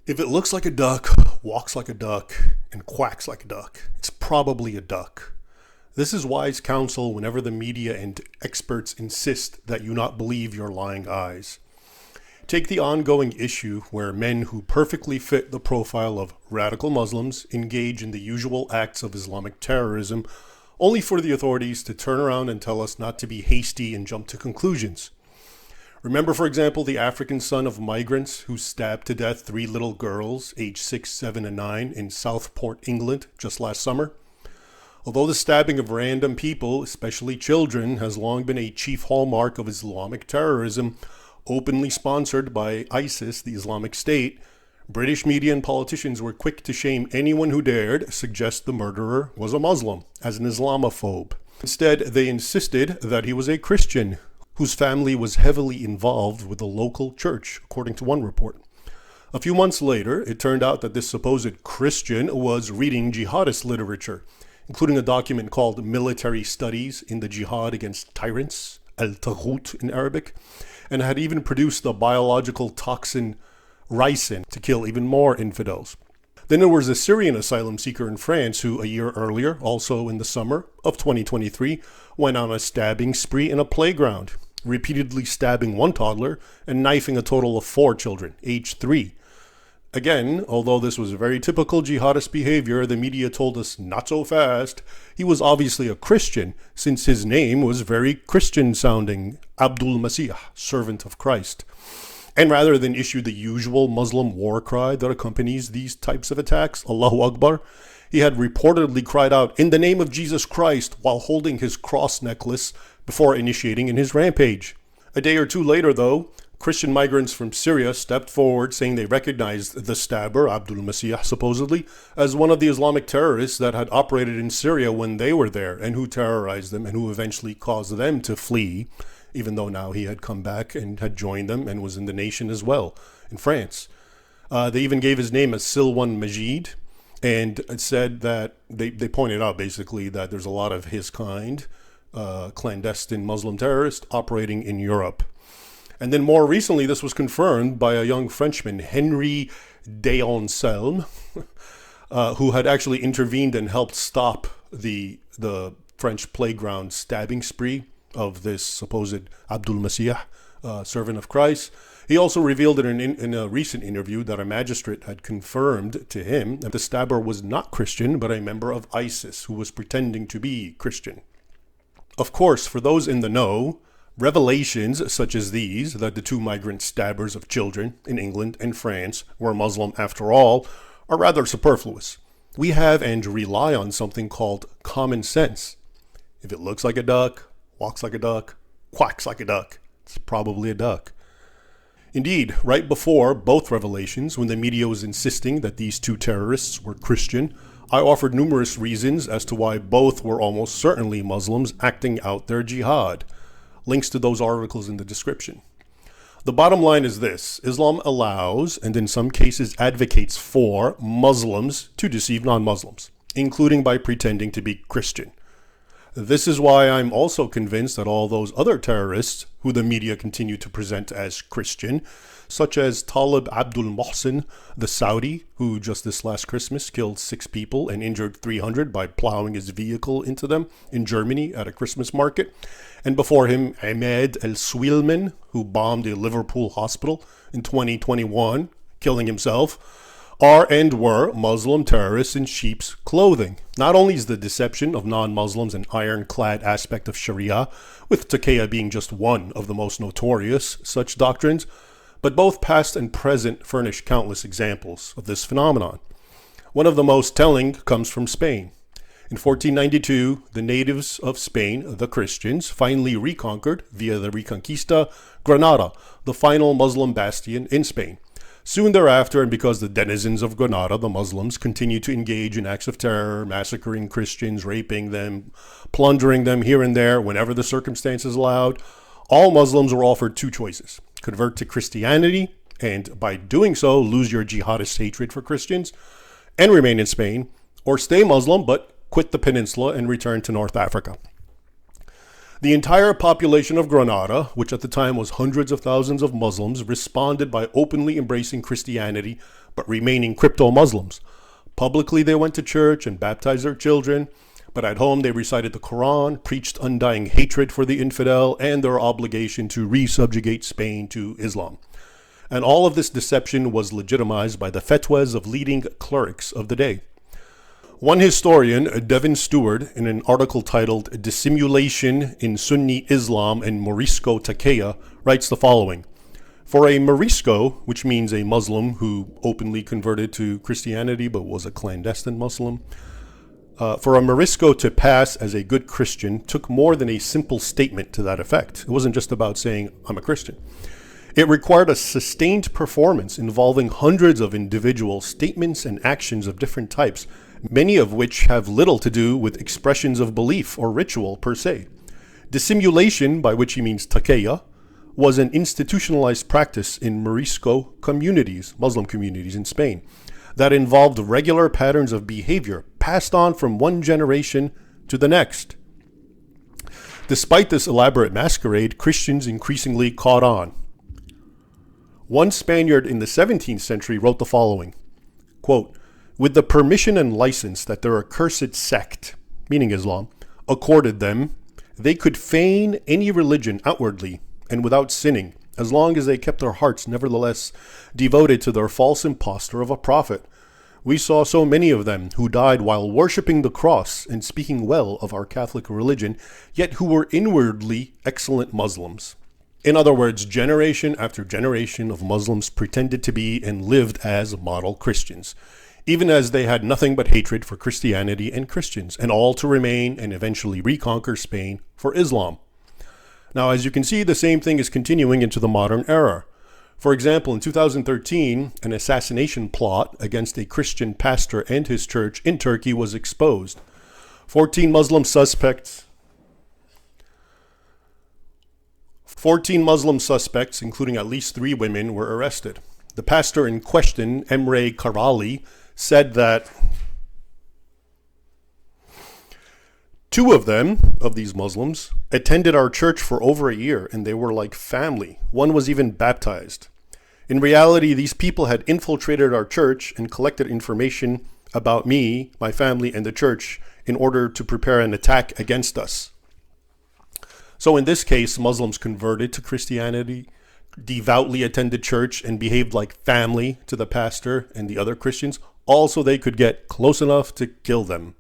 If it looks like a duck, walks like a duck, and quacks like a duck, it's probably a duck. This is wise counsel whenever the media and experts insist that you not believe your lying eyes. Take the ongoing issue where men who perfectly fit the profile of radical Muslims engage in the usual acts of Islamic terrorism, only for the authorities to turn around and tell us not to be hasty and jump to conclusions. Remember, for example, the African son of migrants who stabbed to death 3 little girls, aged 6, 7, and 9, in Southport, England, just last summer? Although the stabbing of random people, especially children, has long been a chief hallmark of Islamic terrorism, openly sponsored by ISIS, the Islamic State, British media and politicians were quick to shame anyone who dared suggest the murderer was a Muslim, as an Islamophobe. Instead, they insisted that he was a Christian, whose family was heavily involved with the local church, according to one report. A few months later, it turned out that this supposed Christian was reading jihadist literature, including a document called Military Studies in the Jihad Against Tyrants, al-Taghut in Arabic, and had even produced the biological toxin ricin to kill even more infidels. Then there was a Syrian asylum seeker in France who, a year earlier, also in the summer of 2023, went on a stabbing spree in a playground, repeatedly stabbing one toddler and knifing a total of 4 children, aged 3. Again, although this was very typical jihadist behavior, the media told us not so fast. He was obviously a Christian, since his name was very Christian-sounding, Abdul Masih, servant of Christ. And rather than issue the usual Muslim war cry that accompanies these types of attacks, Allahu Akbar, he had reportedly cried out, "In the name of Jesus Christ," while holding his cross necklace before initiating in his rampage. A day or two later, though, Christian migrants from Syria stepped forward saying they recognized the stabber, Abdul Masih supposedly, as one of the Islamic terrorists that had operated in Syria when they were there and who terrorized them and who eventually caused them to flee, even though now he had come back and had joined them and was in the nation as well, in France. They even gave his name as Silwan Majid, and it said that they pointed out basically that there's a lot of his kind, clandestine Muslim terrorists operating in Europe. And then more recently, this was confirmed by a young Frenchman, Henri Deanselme, who had actually intervened and helped stop the French playground stabbing spree of this supposed Abdul Masih, servant of Christ. He also revealed in a recent interview that a magistrate had confirmed to him that the stabber was not Christian, but a member of ISIS who was pretending to be Christian. Of course, for those in the know, revelations such as these, that the 2 migrant stabbers of children in England and France were Muslim after all, are rather superfluous. We have and rely on something called common sense. If it looks like a duck, walks like a duck, quacks like a duck, it's probably a duck. Indeed, right before both revelations, when the media was insisting that these 2 terrorists were Christian, I offered numerous reasons as to why both were almost certainly Muslims acting out their jihad. Links to those articles in the description. The bottom line is this: Islam allows, and in some cases advocates for, Muslims to deceive non-Muslims, including by pretending to be Christian. This is why I'm also convinced that all those other terrorists, who the media continue to present as Christian, such as Talib Abdul Mohsen, the Saudi, who just this last Christmas killed 6 people and injured 300 by plowing his vehicle into them in Germany at a Christmas market, and before him Ahmed El-Swilman, who bombed a Liverpool hospital in 2021, killing himself, are and were Muslim terrorists in sheep's clothing. Not only is the deception of non-Muslims an ironclad aspect of Sharia, with Taqiyya being just one of the most notorious such doctrines, but both past and present furnish countless examples of this phenomenon. One of the most telling comes from Spain. In 1492, the natives of Spain, the Christians, finally reconquered, via the Reconquista, Granada, the final Muslim bastion in Spain. Soon thereafter, and because the denizens of Granada, the Muslims, continued to engage in acts of terror, massacring Christians, raping them, plundering them here and there whenever the circumstances allowed, all Muslims were offered 2 choices: convert to Christianity, and by doing so, lose your jihadist hatred for Christians, and remain in Spain, or stay Muslim but quit the peninsula and return to North Africa. The entire population of Granada, which at the time was hundreds of thousands of Muslims, responded by openly embracing Christianity but remaining crypto-Muslims. Publicly, they went to church and baptized their children, but at home they recited the Quran, preached undying hatred for the infidel, and their obligation to resubjugate Spain to Islam. And all of this deception was legitimized by the fatwas of leading clerics of the day. One historian, Devin Stewart, in an article titled Dissimulation in Sunni Islam and Morisco Taqiyya, writes the following. For a Morisco, which means a Muslim who openly converted to Christianity but was a clandestine Muslim, for a Morisco to pass as a good Christian took more than a simple statement to that effect. It wasn't just about saying, I'm a Christian. It required a sustained performance involving hundreds of individual statements and actions of different types, many of which have little to do with expressions of belief or ritual per se. Dissimulation, by which he means taqiyya, was an institutionalized practice in Morisco communities, Muslim communities in Spain, that involved regular patterns of behavior passed on from one generation to the next. Despite this elaborate masquerade, Christians increasingly caught on. One Spaniard in the 17th century wrote the following, quote, with the permission and license that their accursed sect, meaning Islam, accorded them, they could feign any religion outwardly and without sinning, as long as they kept their hearts nevertheless devoted to their false impostor of a prophet. We saw so many of them who died while worshipping the cross and speaking well of our Catholic religion, yet who were inwardly excellent Muslims. In other words, generation after generation of Muslims pretended to be and lived as model Christians, even as they had nothing but hatred for Christianity and Christians, and all to remain and eventually reconquer Spain for Islam. Now, as you can see, the same thing is continuing into the modern era. For example, in 2013, an assassination plot against a Christian pastor and his church in Turkey was exposed. 14 Muslim suspects, including at least 3 women, were arrested. The pastor in question, Emre Karali, said that 2 of them, of these Muslims, attended our church for over a year, and they were like family. One was even baptized. In reality, these people had infiltrated our church and collected information about me, my family, and the church in order to prepare an attack against us. So in this case, Muslims converted to Christianity, devoutly attended church, and behaved like family to the pastor and the other Christians, all so they could get close enough to kill them.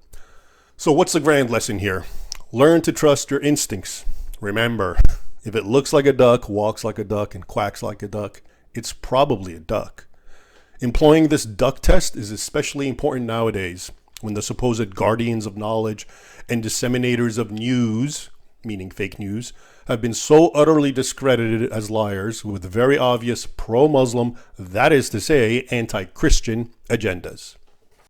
So what's the grand lesson here? Learn to trust your instincts. Remember, if it looks like a duck, walks like a duck, and quacks like a duck, it's probably a duck. Employing this duck test is especially important nowadays when the supposed guardians of knowledge and disseminators of news, meaning fake news, have been so utterly discredited as liars with very obvious pro-Muslim, that is to say, anti-Christian agendas.